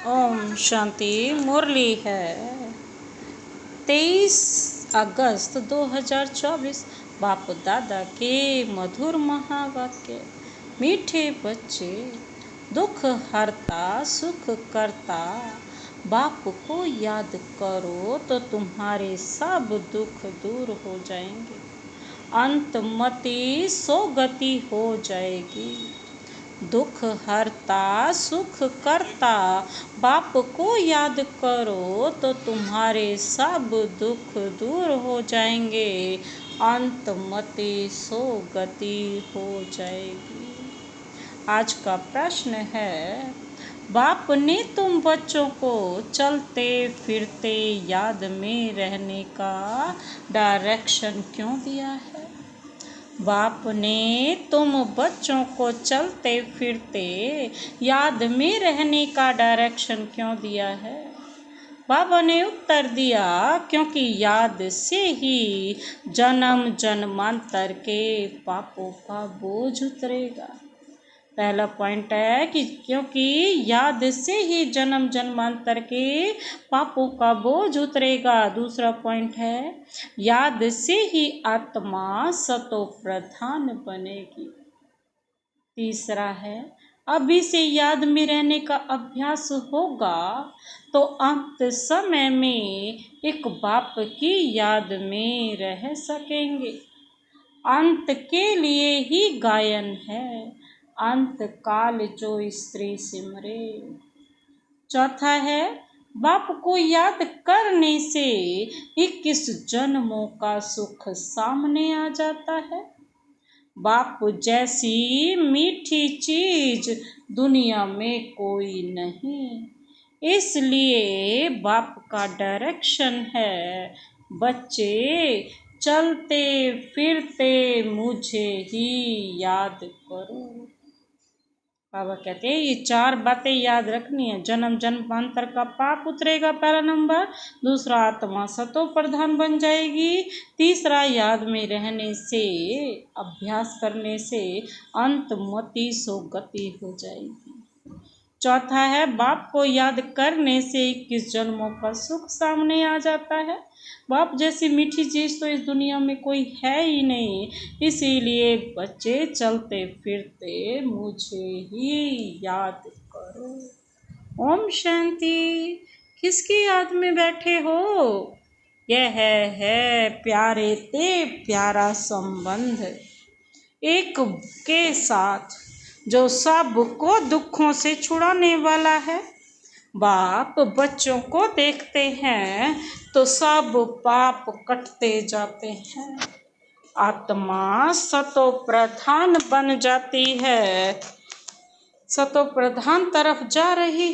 ओम शांति। मुरली है 23 अगस्त 2024। बाप दादा के मधुर महावाक्य। मीठे बच्चे, दुख हरता सुख करता बाप को याद करो तो तुम्हारे सब दुख दूर हो जाएंगे। अंतमति सोगति हो जाएगी। दुख हरता सुख करता बाप को याद करो तो तुम्हारे सब दुख दूर हो जाएंगे। अंतमति सोगति हो जाएगी। आज का प्रश्न है, बाप ने तुम बच्चों को चलते फिरते याद में रहने का डायरेक्शन क्यों दिया है? बाप ने तुम बच्चों को चलते फिरते याद में रहने का डायरेक्शन क्यों दिया है? बाबा ने उत्तर दिया, क्योंकि याद से ही जन्म जन्मांतर के पापों का बोझ उतरेगा। पहला पॉइंट है कि क्योंकि याद से ही जन्म जन्मांतर के पापों का बोझ उतरेगा। दूसरा पॉइंट है, याद से ही आत्मा सतो प्रधान बनेगी। तीसरा है, अभी से याद में रहने का अभ्यास होगा तो अंत समय में एक बाप की याद में रह सकेंगे। अंत के लिए ही गायन है, अंत काल जो स्त्री सिमरे। चौथा है, बाप को याद करने से 21 जन्मों का सुख सामने आ जाता है। बाप जैसी मीठी चीज दुनिया में कोई नहीं, इसलिए बाप का डायरेक्शन है, बच्चे चलते फिरते मुझे ही याद करो। बाबा कहते हैं ये 4 बातें याद रखनी है। जन्म जन्मांतर का पाप उतरेगा, पहला नंबर। दूसरा, आत्मा सतो प्रधान बन जाएगी। तीसरा, याद में रहने से, अभ्यास करने से अंतमति सोगति हो जाएगी। चौथा है, बाप को याद करने से 21 जन्मों का सुख सामने आ जाता है। बाप जैसी मीठी चीज तो इस दुनिया में कोई है ही नहीं, इसीलिए बच्चे चलते फिरते मुझे ही याद करो। ओम शांति। किसकी याद में बैठे हो? यह है प्यारे ते प्यारा संबंध एक के साथ, जो सब को दुखों से छुड़ाने वाला है। बाप बच्चों को देखते हैं तो सब पाप कटते जाते हैं। आत्मा सतो प्रधान बन जाती है, सतो प्रधान तरफ जा रही।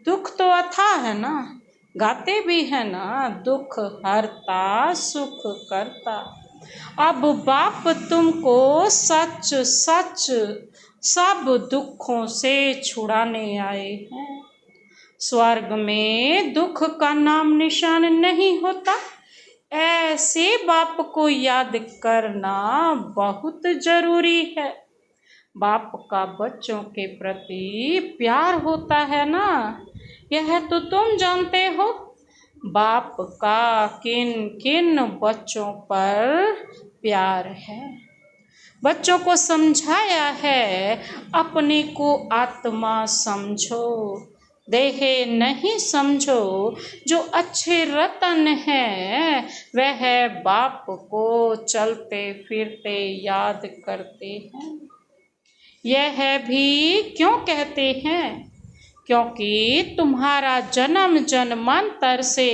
दुख तो अथाह है ना, गाते भी है ना, दुख हरता सुख करता। अब बाप तुमको सच सच सब दुखों से छुड़ाने आए हैं। स्वर्ग में दुख का नाम निशान नहीं होता, ऐसे बाप को याद करना बहुत जरूरी है। बाप का बच्चों के प्रति प्यार होता है ना, यह तो तुम जानते हो। बाप का किन किन बच्चों पर प्यार है। बच्चों को समझाया है, अपने को आत्मा समझो, देह नहीं समझो। जो अच्छे रतन हैं वह बाप को चलते फिरते याद करते हैं। यह भी क्यों कहते हैं? क्योंकि तुम्हारा जन्म जन्मांतर से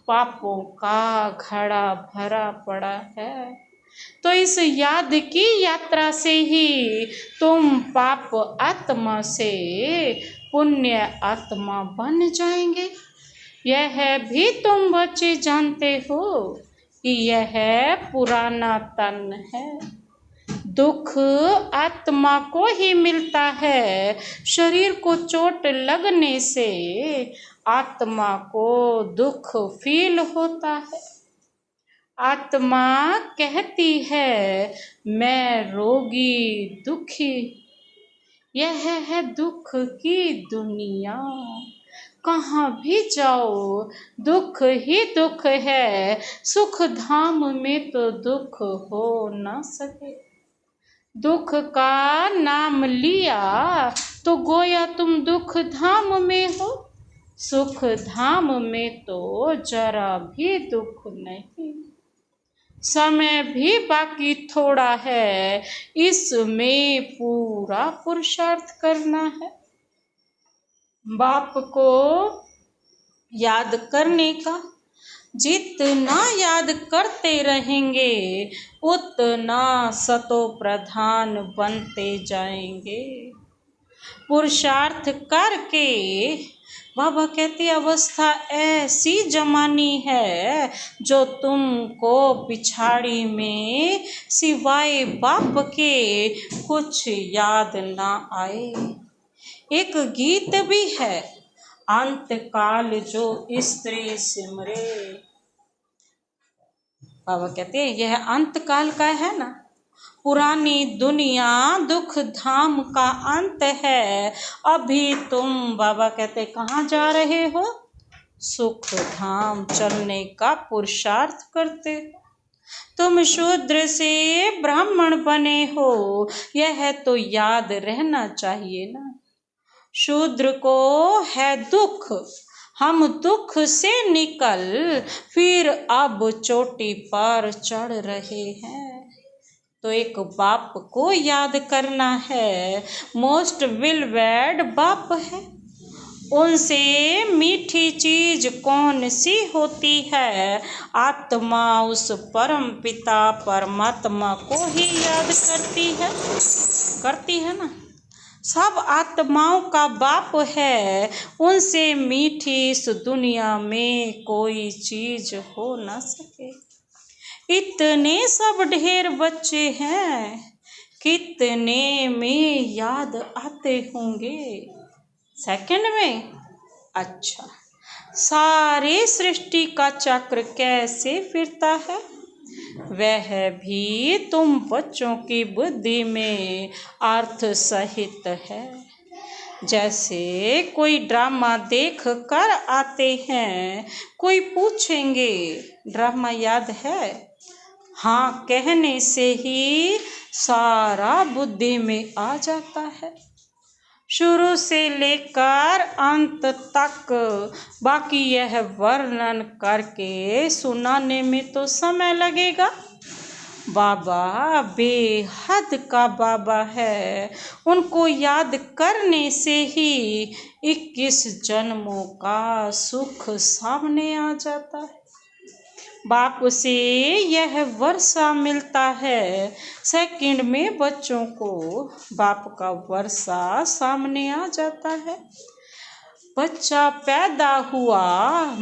पापों का घड़ा भरा पड़ा है, तो इस याद की यात्रा से ही तुम पाप आत्मा से पुण्य आत्मा बन जाएंगे। यह भी तुम बच्चे जानते हो कि यह पुराना तन है। दुख आत्मा को ही मिलता है। शरीर को चोट लगने से आत्मा को दुख फील होता है। आत्मा कहती है, मैं रोगी दुखी। यह है दुख की दुनिया। कहाँ भी जाओ दुख ही दुख है, सुख धाम में तो दुख हो न सके। दुख का नाम लिया तो गोया तुम दुख धाम में हो, सुख धाम में तो जरा भी दुख नहीं। समय भी बाकी थोड़ा है, इसमें पूरा पुरुषार्थ करना है। बाप को याद करने का जितना याद करते रहेंगे, उतना सतो प्रधान बनते जाएंगे। पुरुषार्थ करके बाबा कहते अवस्था ऐसी जमानी है, जो तुमको पिछाड़ी में सिवाय बाप के कुछ याद ना आए। एक गीत भी है, अंत काल जो स्त्री सिमरे। बाबा कहते हैं यह अंत काल का है ना, पुरानी दुनिया दुख धाम का अंत है। अभी तुम बाबा कहते कहाँ जा रहे हो, सुख धाम चलने का पुरुषार्थ करते हो। तुम शूद्र से ब्राह्मण बने हो, यह तो याद रहना चाहिए ना। शूद्र को है दुख, हम दुख से निकल फिर अब चोटी पर चढ़ रहे हैं। तो एक बाप को याद करना है, मोस्ट विलवेड बाप है। उनसे मीठी चीज कौन सी होती है, आत्मा उस परम पिता परमात्मा को ही याद करती है ना। सब आत्माओं का बाप है, उनसे मीठी इस दुनिया में कोई चीज हो न सके। इतने सब ढेर बच्चे हैं, कितने में याद आते होंगे, सेकंड में। अच्छा, सारी सृष्टि का चक्र कैसे फिरता है, वह भी तुम बच्चों की बुद्धि में अर्थ सहित है। जैसे कोई ड्रामा देख कर आते हैं, कोई पूछेंगे ड्रामा याद है, हाँ कहने से ही सारा बुद्धि में आ जाता है। शुरू से लेकर अंत तक बाकी यह वर्णन करके सुनाने में तो समय लगेगा। बाबा बेहद का बाबा है, उनको याद करने से ही 21 जन्मों का सुख सामने आ जाता है। बाप से यह वर्षा मिलता है, सेकंड में बच्चों को बाप का वर्षा सामने आ जाता है। बच्चा पैदा हुआ,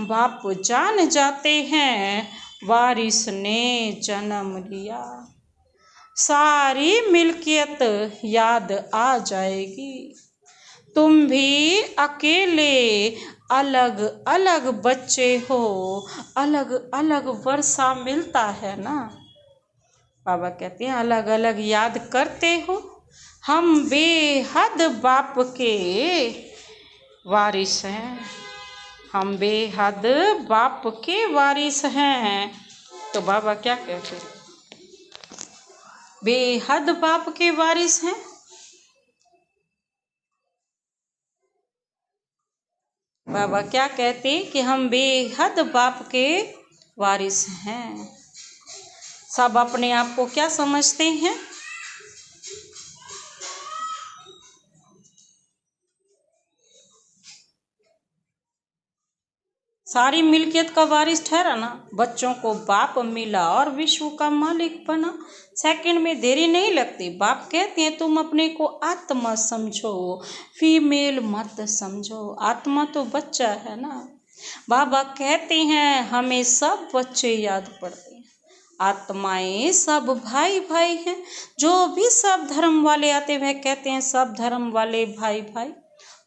बाप जान जाते हैं वारिस ने जन्म लिया। सारी मिल्कियत याद आ जाएगी। तुम भी अकेले अलग अलग बच्चे हो, अलग अलग वर्षा मिलता है ना। बाबा कहते हैं अलग अलग याद करते हो। हम बेहद बाप के वारिस हैं, हम बेहद बाप के वारिस हैं। तो बाबा क्या कहते हैं, बेहद बाप के वारिस हैं। बाबा क्या कहते कि हम बेहद बाप के वारिस हैं। सब अपने आप को क्या समझते हैं, सारी मिल्कियत का वारिस ठहरा ना। बच्चों को बाप मिला और विश्व का मालिक बना। सेकंड में देरी नहीं लगती। बाप कहते हैं तुम अपने को आत्मा समझो, फीमेल मत समझो। आत्मा तो बच्चा है ना। बाबा कहते हैं हमें सब बच्चे याद पड़ते हैं। आत्माएं सब भाई भाई हैं। जो भी सब धर्म वाले आते वह कहते हैं सब धर्म वाले भाई भाई,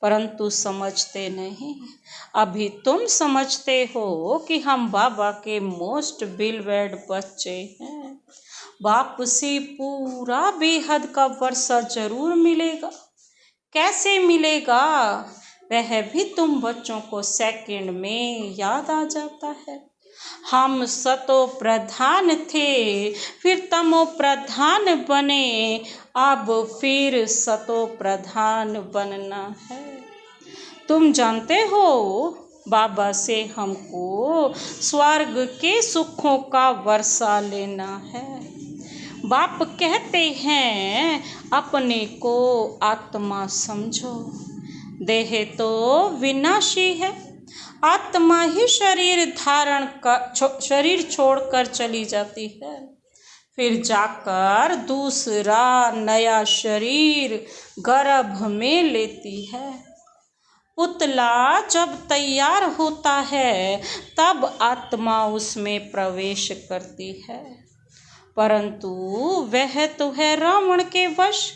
परंतु समझते नहीं। अभी तुम समझते हो कि हम बाबा के मोस्ट बिलवेड बच्चे हैं। बाप से पूरा बेहद का वर्षा जरूर मिलेगा। कैसे मिलेगा, वह भी तुम बच्चों को सेकंड में याद आ जाता है। हम सतो प्रधान थे, फिर तमो प्रधान बने, अब फिर सतो प्रधान बनना है। तुम जानते हो बाबा से हमको स्वर्ग के सुखों का वर्षा लेना है। बाप कहते हैं अपने को आत्मा समझो, देह तो विनाशी है, आत्मा ही शरीर छोड़कर चली जाती है, फिर जाकर दूसरा नया शरीर गर्भ में लेती है। पुतला जब तैयार होता है तब आत्मा उसमें प्रवेश करती है, परंतु वह तो है रावण के वश,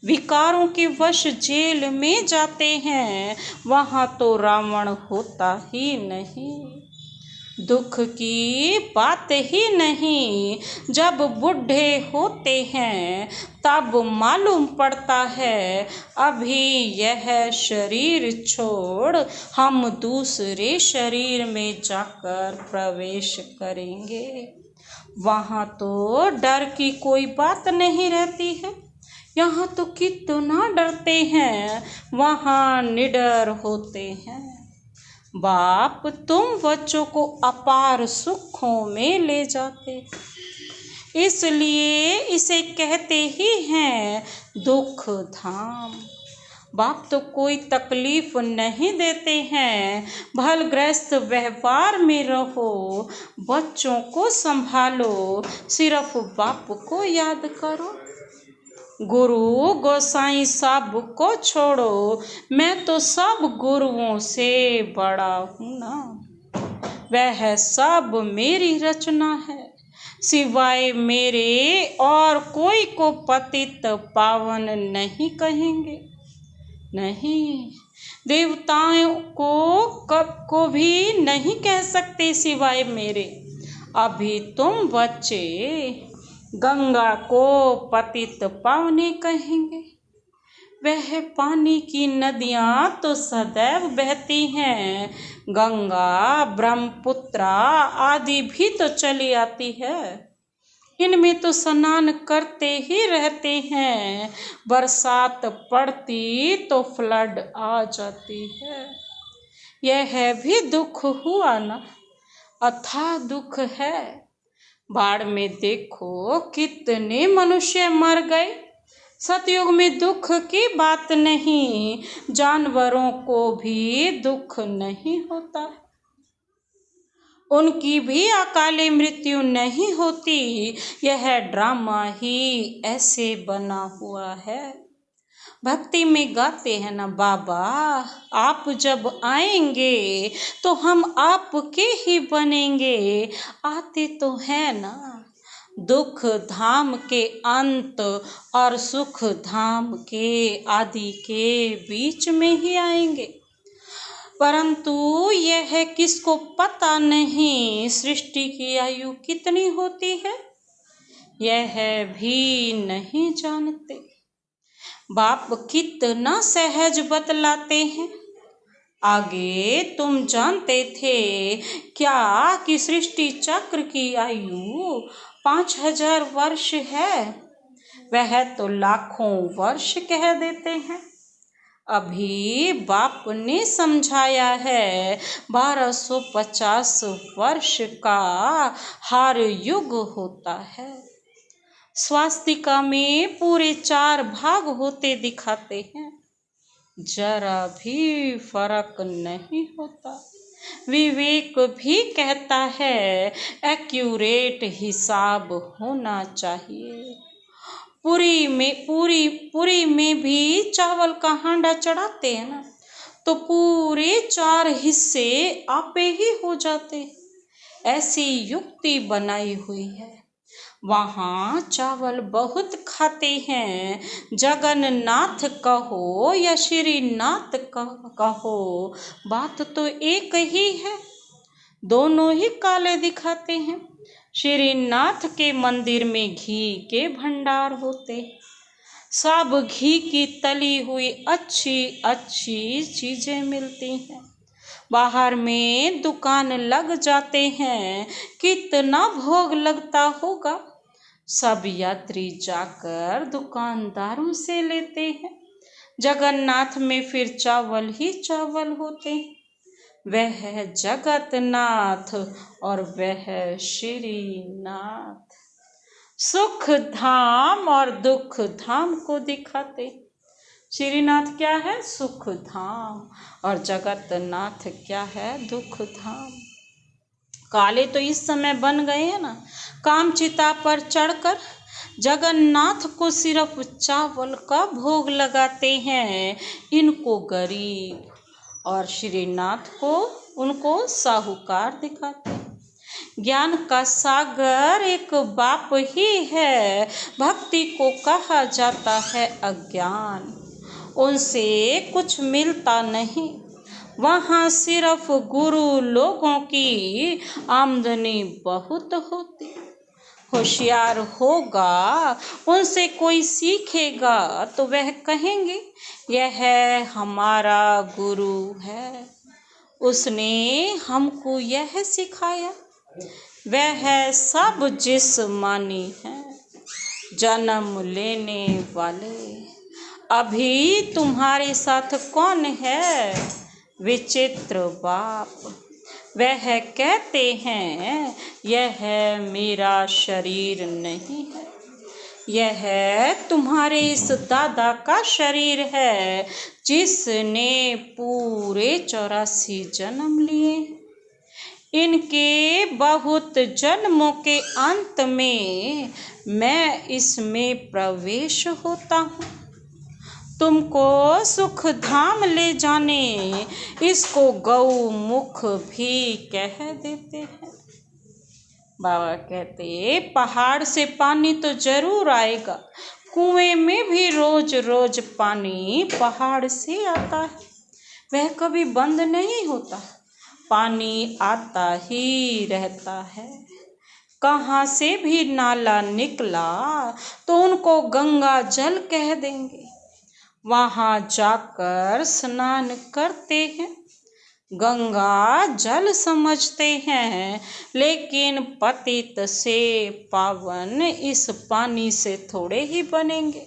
विकारों के वश जेल में जाते हैं, वहाँ तो रावण होता ही नहीं। दुख की बात ही नहीं, जब बूढ़े होते हैं तब मालूम पड़ता है अभी यह शरीर छोड़ हम दूसरे शरीर में जाकर प्रवेश करेंगे। वहाँ तो डर की कोई बात नहीं रहती है, यहाँ तो कितना डरते हैं, वहाँ निडर होते हैं। बाप तुम बच्चों को अपार सुखों में ले जाते, इसलिए इसे कहते ही हैं दुख धाम। बाप तो कोई तकलीफ नहीं देते हैं, भलग्रस्त व्यवहार में रहो, बच्चों को संभालो, सिर्फ बाप को याद करो। गुरु गोसाई सब को छोड़ो, मैं तो सब गुरुओं से बड़ा हूँ ना, वह सब मेरी रचना है, सिवाय मेरे और कोई को पतित पावन नहीं कहेंगे। नहीं, देवताओं को भी नहीं कह सकते सिवाय मेरे। अभी तुम बच्चे गंगा को पतित पावनी कहेंगे, वह पानी की नदियाँ तो सदैव बहती हैं, गंगा ब्रह्मपुत्रा आदि भी तो चली आती है, इनमें तो स्नान करते ही रहते हैं, बरसात पड़ती तो फ्लड आ जाती है। यह भी दुख हुआ ना, अथाह दुख है। बाढ़ में देखो कितने मनुष्य मर गए, सतयुग में दुख की बात नहीं, जानवरों को भी दुख नहीं होता, उनकी भी अकाले मृत्यु नहीं होती, यह ड्रामा ही ऐसे बना हुआ है। भक्ति में गाते हैं ना, बाबा आप जब आएंगे तो हम आपके ही बनेंगे, आते तो है ना, दुख धाम के अंत और सुख धाम के आदि के बीच में ही आएंगे, परंतु यह किसको पता नहीं सृष्टि की आयु कितनी होती है, यह भी नहीं जानते। बाप कितना सहज बतलाते हैं। आगे तुम जानते थे क्या कि सृष्टि चक्र की आयु 5000 वर्ष है, वह तो लाखों वर्ष कह देते हैं। अभी बाप ने समझाया है 1250 वर्ष का हर युग होता है। स्वास्तिका में पूरे 4 भाग होते दिखाते हैं, जरा भी फर्क नहीं होता। विवेक भी कहता है एक्यूरेट हिसाब होना चाहिए। पूरी में भी चावल का हांडा चढ़ाते हैं ना, तो पूरे 4 हिस्से आपे ही हो जाते, ऐसी युक्ति बनाई हुई है। वहाँ चावल बहुत खाते हैं, जगन्नाथ कहो या श्रीनाथ कहो, बात तो एक ही है, दोनों ही काले दिखाते हैं। श्रीनाथ के मंदिर में घी के भंडार होते, सब घी की तली हुई अच्छी अच्छी चीजें मिलती हैं। बाहर में दुकान लग जाते हैं, कितना भोग लगता होगा। सब यात्री जाकर दुकानदारों से लेते हैं। जगन्नाथ में फिर चावल ही चावल होते हैं। वह है जगतनाथ और वह है श्रीनाथ। सुख धाम और दुख धाम को दिखाते। श्रीनाथ क्या है? सुख धाम। और जगतनाथ क्या है? दुख धाम। काले तो इस समय बन गए हैं ना, काम चिता पर चढ़कर जगन्नाथ को सिर्फ चावल का भोग लगाते हैं, इनको गरीब, और श्रीनाथ को उनको साहूकार दिखाते हैं। ज्ञान का सागर एक बाप ही है, भक्ति को कहा जाता है अज्ञान। उनसे कुछ मिलता नहीं, वहाँ सिर्फ गुरु लोगों की आमदनी बहुत होती। होशियार होगा, उनसे कोई सीखेगा तो वह कहेंगे यह हमारा गुरु है, उसने हमको यह सिखाया। वह सब जिस्मानी है, जन्म लेने वाले। अभी तुम्हारे साथ कौन है? विचित्र बाप। वह कहते हैं यह मेरा शरीर नहीं है, यह तुम्हारे इस दादा का शरीर है, जिसने पूरे 84 जन्म लिए। इनके बहुत जन्मों के अंत में मैं इसमें प्रवेश होता हूँ। तुमको सुख धाम ले जाने इसको गौ मुख भी कह देते हैं। बाबा कहते पहाड़ से पानी तो जरूर आएगा, कुएं में भी रोज रोज पानी पहाड़ से आता है, वह कभी बंद नहीं होता, पानी आता ही रहता है। कहाँ से भी नाला निकला तो उनको गंगा जल कह देंगे, वहाँ जाकर स्नान करते हैं, गंगा जल समझते हैं, लेकिन पतित से पावन इस पानी से थोड़े ही बनेंगे।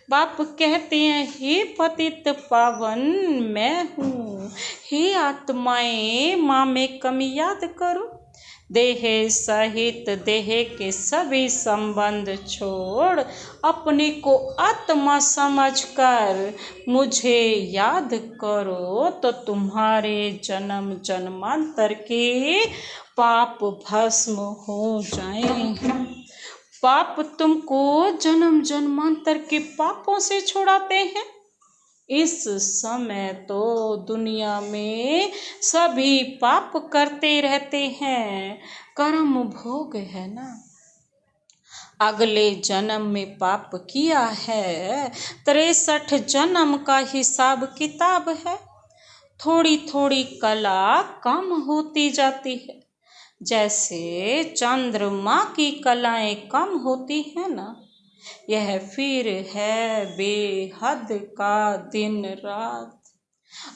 बाप कहते हैं हे पतित पावन मैं हूँ, हे आत्माएं माँ में कमी याद करो, देह सहित देह के सभी संबंध छोड़ अपने को आत्मा समझकर मुझे याद करो, तो तुम्हारे जन्म जन्मांतर के पाप भस्म हो जाएं। पाप तुमको जन्म जन्मांतर के पापों से छुड़ाते हैं। इस समय तो दुनिया में सभी पाप करते रहते हैं, कर्म भोग है ना। अगले जन्म में पाप किया है, 63 जन्म का हिसाब किताब है। थोड़ी थोड़ी कला कम होती जाती है, जैसे चंद्रमा की कलाएं कम होती है ना। यह फिर है बेहद का दिन रात।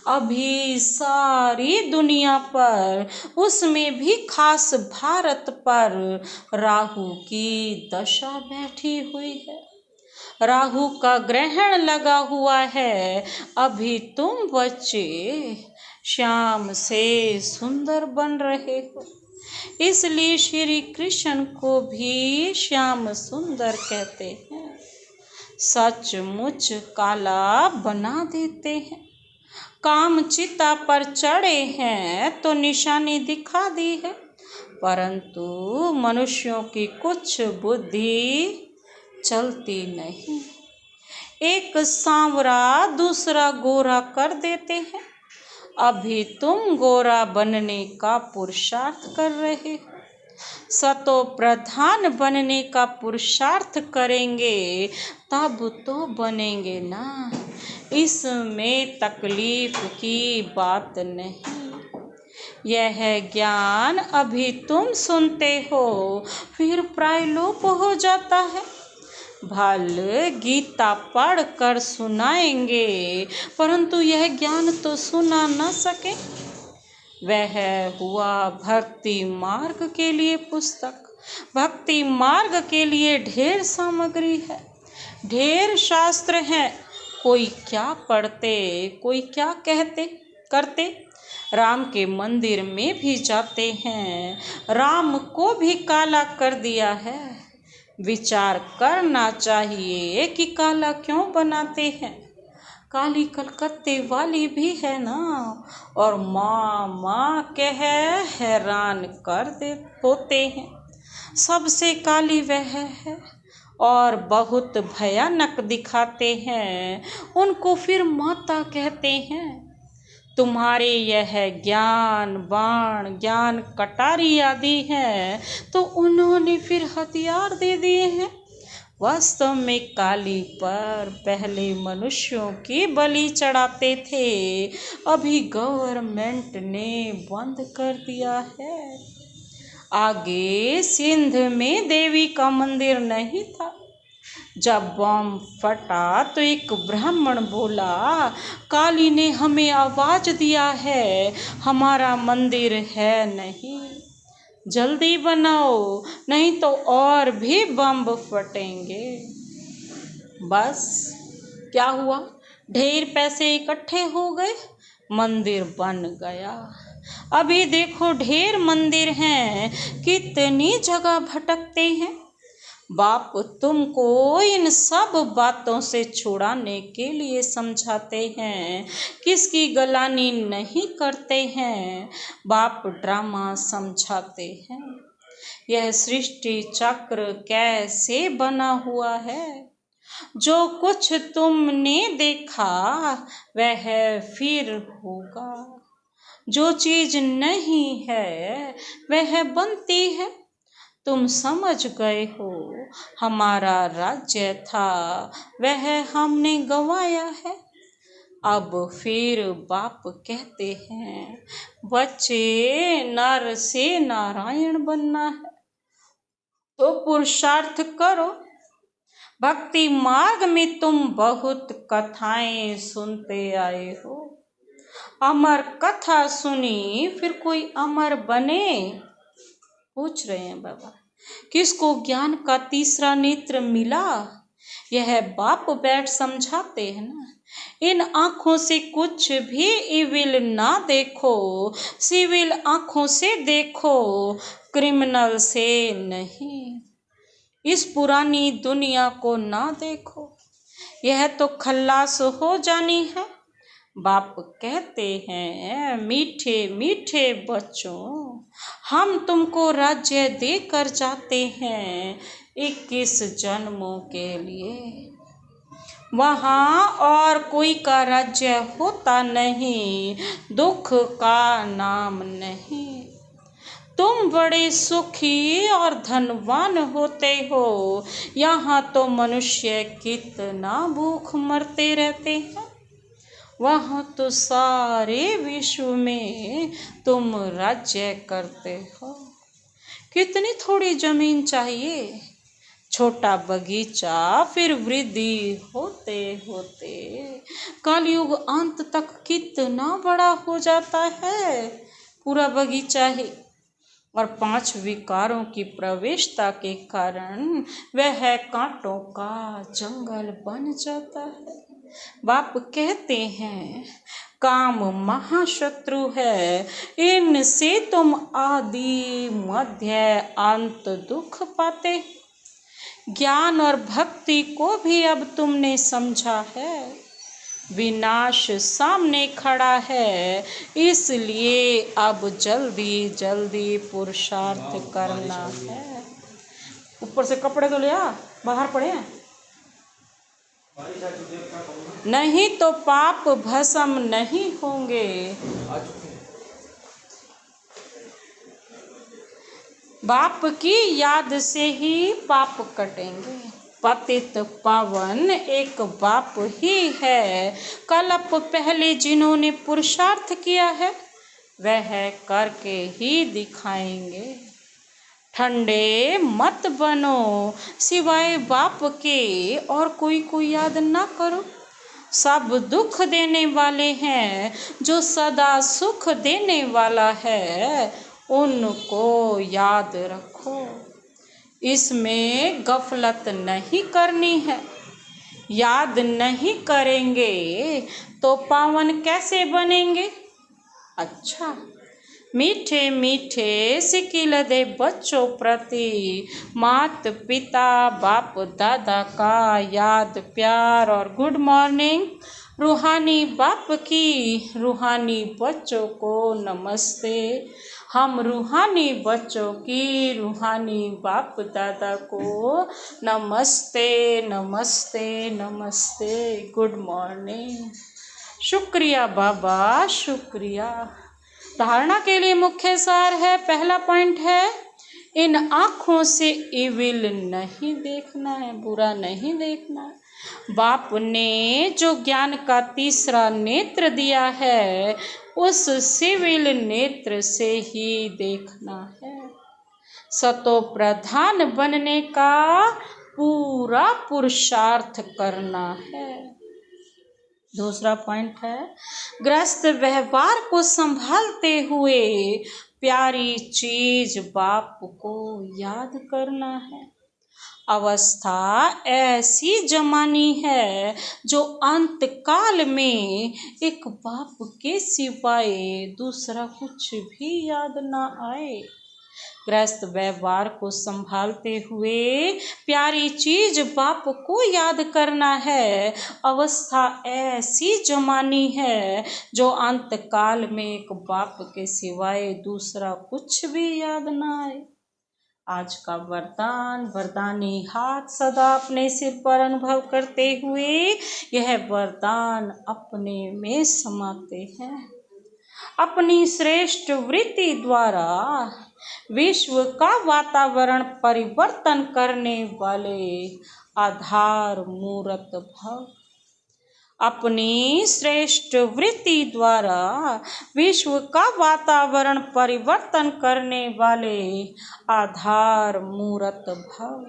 अभी सारी दुनिया पर, उसमें भी खास भारत पर राहु की दशा बैठी हुई है। राहु का ग्रहण लगा हुआ है। अभी तुम बच्चे श्याम से सुंदर बन रहे हो, इसलिए श्री कृष्ण को भी श्याम सुंदर कहते हैं। सचमुच काला बना देते हैं। काम चिता पर चढ़े हैं तो निशानी दिखा दी है, परंतु मनुष्यों की कुछ बुद्धि चलती नहीं। एक सांवरा दूसरा गोरा कर देते हैं। अभी तुम गोरा बनने का पुरुषार्थ कर रहे हो, सतो प्रधान बनने का पुरुषार्थ करेंगे तब तो बनेंगे ना। इसमें तकलीफ की बात नहीं। यह ज्ञान अभी तुम सुनते हो, फिर प्रायलोप हो जाता है। भल गीता पढ़ कर सुनाएंगे, परंतु यह ज्ञान तो सुना न सके। वह हुआ भक्ति मार्ग के लिए पुस्तक। भक्ति मार्ग के लिए ढेर सामग्री है, ढेर शास्त्र हैं। कोई क्या पढ़ते, कोई क्या कहते करते। राम के मंदिर में भी जाते हैं, राम को भी काला कर दिया है। विचार करना चाहिए कि काला क्यों बनाते हैं। काली कलकत्ते वाली भी है ना, और माँ माँ कह हैरान कर दे होते हैं। सबसे काली वह है और बहुत भयानक दिखाते हैं, उनको फिर माता कहते हैं। तुम्हारे यह ज्ञान बाण, ज्ञान कटारी आदि हैं, तो उन्होंने फिर हथियार दे दिए हैं। वास्तव में काली पर पहले मनुष्यों की बलि चढ़ाते थे, अभी गवर्नमेंट ने बंद कर दिया है। आगे सिंध में देवी का मंदिर नहीं था। जब बम फटा तो एक ब्राह्मण बोला, काली ने हमें आवाज दिया है, हमारा मंदिर है नहीं, जल्दी बनाओ नहीं तो और भी बम फटेंगे। बस क्या हुआ, ढेर पैसे इकट्ठे हो गए, मंदिर बन गया। अभी देखो ढेर मंदिर हैं, कितनी जगह भटकते हैं। बाप तुमको इन सब बातों से छुड़ाने के लिए समझाते हैं, किसकी गलानी नहीं करते हैं। बाप ड्रामा समझाते हैं। यह सृष्टि चक्र कैसे बना हुआ है। जो कुछ तुमने देखा वह फिर होगा, जो चीज नहीं है वह बनती है। तुम समझ गए हो, हमारा राज्य था वह हमने गंवाया है। अब फिर बाप कहते हैं, बच्चे नर से नारायण बनना है तो पुरुषार्थ करो। भक्ति मार्ग में तुम बहुत कथाएं सुनते आए हो। अमर कथा सुनी फिर कोई अमर बने? पूछ रहे हैं बाबा, किसको ज्ञान का तीसरा नेत्र मिला? यह बाप बैठ समझाते हैं ना। इन आँखों से कुछ भी इविल ना देखो, सिविल आँखों से देखो, क्रिमिनल से नहीं। इस पुरानी दुनिया को ना देखो, यह तो खल्लास हो जानी है। बाप कहते हैं, मीठे मीठे बच्चों, हम तुमको राज्य देकर जाते हैं 21 जन्मों के लिए। वहाँ और कोई का राज्य होता नहीं, दुख का नाम नहीं। तुम बड़े सुखी और धनवान होते हो, यहाँ तो मनुष्य कितना भूख मरते रहते हैं। वहाँ तो सारे विश्व में तुम राज्य करते हो। कितनी थोड़ी जमीन चाहिए, छोटा बगीचा, फिर वृद्धि होते होते कलयुग अंत तक कितना बड़ा हो जाता है, पूरा बगीचा ही। और 5 विकारों की प्रवेशता के कारण वह कांटों का जंगल बन जाता है। बाप कहते हैं, काम महाशत्रु है, इनसे तुम आदि मध्य अंत दुख पाते। ज्ञान और भक्ति को भी अब तुमने समझा है। विनाश सामने खड़ा है, इसलिए अब जल्दी जल्दी पुरुषार्थ करना है। ऊपर से कपड़े तो ले आ, बाहर पड़े हैं। नहीं तो पाप भस्म नहीं होंगे। बाप की याद से ही पाप कटेंगे। पतित पावन एक बाप ही है। कल्प पहले जिन्होंने पुरुषार्थ किया है वह करके ही दिखाएंगे। ठंडे मत बनो, सिवाय बाप के और कोई को याद ना करो। सब दुख देने वाले हैं, जो सदा सुख देने वाला है उनको याद रखो। इसमें गफलत नहीं करनी है। याद नहीं करेंगे तो पावन कैसे बनेंगे। अच्छा, मीठे मीठे सिकिल दे बच्चों प्रति मात पिता बाप दादा का याद प्यार और गुड मॉर्निंग। रूहानी बाप की रूहानी बच्चों को नमस्ते। हम रूहानी बच्चों की रूहानी बाप दादा को नमस्ते नमस्ते नमस्ते, गुड मॉर्निंग। शुक्रिया बाबा, शुक्रिया। धारणा के लिए मुख्य सार है, पहला पॉइंट है, इन आँखों से इविल नहीं देखना है, बुरा नहीं देखना है। बाप ने जो ज्ञान का तीसरा नेत्र दिया है उस सिविल नेत्र से ही देखना है। सतो प्रधान बनने का पूरा पुरुषार्थ करना है। दूसरा पॉइंट है, गृहस्थ व्यवहार को संभालते हुए प्यारी चीज बाप को याद करना है। अवस्था ऐसी जमानी है जो अंत काल में एक बाप के सिवाय दूसरा कुछ भी याद ना आए। गृहस्थ व्यवहार को संभालते हुए प्यारी चीज बाप को याद करना है। अवस्था ऐसी जमानी है जो अंत काल में एक बाप के सिवाय दूसरा कुछ भी याद ना आए। आज का वरदान, वरदानी हाथ सदा अपने सिर पर अनुभव करते हुए यह वरदान अपने में समाते हैं। अपनी श्रेष्ठ वृत्ति द्वारा विश्व का वातावरण परिवर्तन करने वाले आधार मूर्त भव। अपनी श्रेष्ठ वृत्ति द्वारा विश्व का वातावरण परिवर्तन करने वाले आधार मूर्त भव।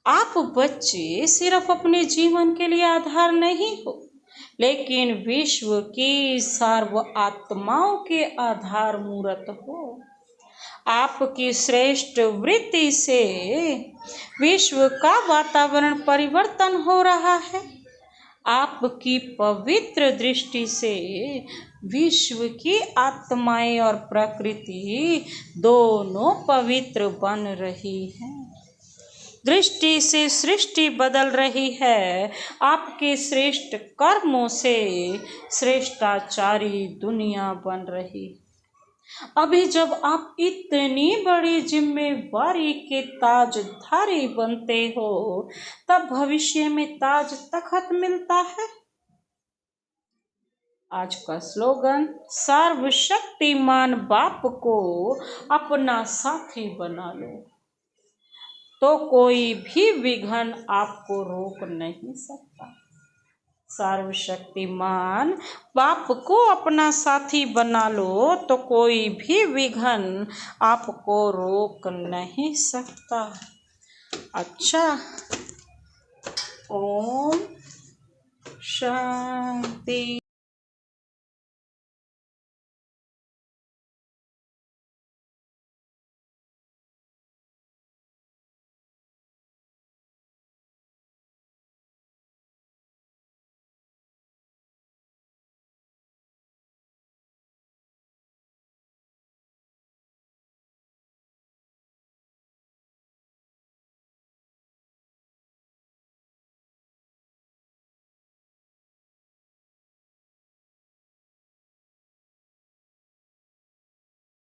आप बच्चे सिर्फ अपने जीवन के लिए आधार नहीं हो, लेकिन विश्व की सर्व आत्माओं के आधार मूर्त हो। आपकी श्रेष्ठ वृत्ति से विश्व का वातावरण परिवर्तन हो रहा है। आपकी पवित्र दृष्टि से विश्व की आत्माएं और प्रकृति दोनों पवित्र बन रही हैं। दृष्टि से सृष्टि बदल रही है। आपके श्रेष्ठ कर्मों से श्रेष्ठाचारी दुनिया बन रही। अभी जब आप इतनी बड़ी जिम्मेवारी के ताजधारी बनते हो, तब भविष्य में ताज तखत मिलता है। आज का स्लोगन, सर्वशक्तिमान बाप को अपना साथी बना लो तो कोई भी विघ्न आपको रोक नहीं सकता। सर्वशक्तिमान बाप को अपना साथी बना लो तो कोई भी विघ्न आपको रोक नहीं सकता। अच्छा, ओम शांति।